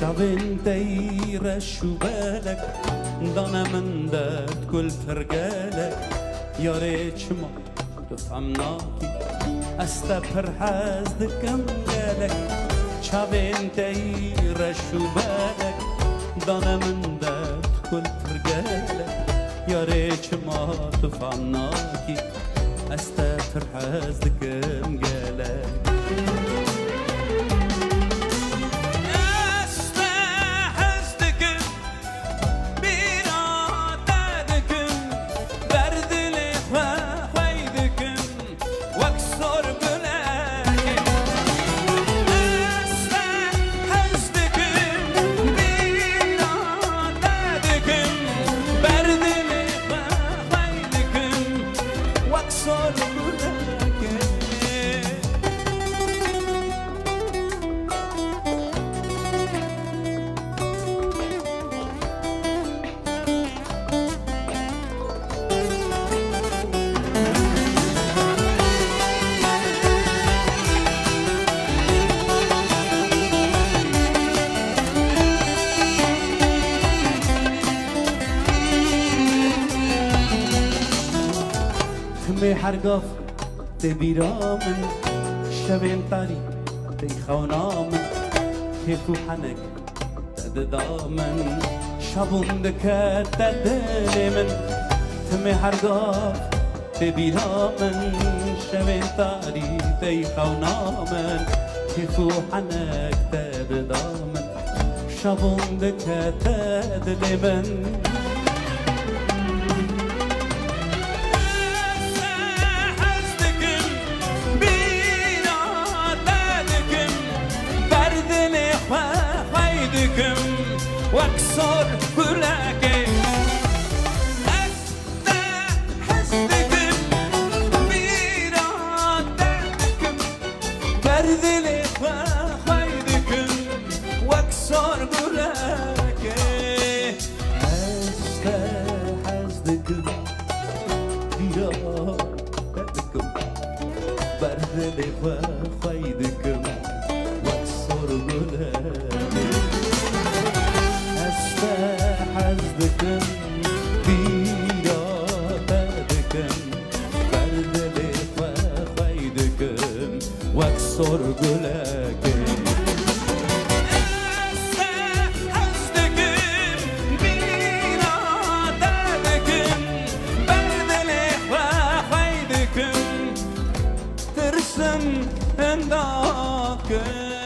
شبين دايرة شو بالك ضنا من دات كل رجالك يا ريت ما تفهمناكي استبر حازدك امجالك شبين دايرة شو بالك ضنا من دات كل رجالك يا ريت ما تفهمناكي استبر حازدك امجالك خمي حرقاف تبيرامن شبين طاري تيخونامن كيفو حنك تدامن شابون دكات تدلمن خمي حرقاف تبيرامن شبين طاري تيخونامن كيفو حنك تدامن شابون دكات تدلمن واكسر كلك حسدكم بإرادتكم برذل خيدكم واكسر كلك حسدكم بإرادتكم برذل خيدكم واكسر كلك حزدكم بيرادتكم بردلي وخيدكم واكسر قلكم حزدكم بيرادتكم بردلي وخيدكم ترسم انداكم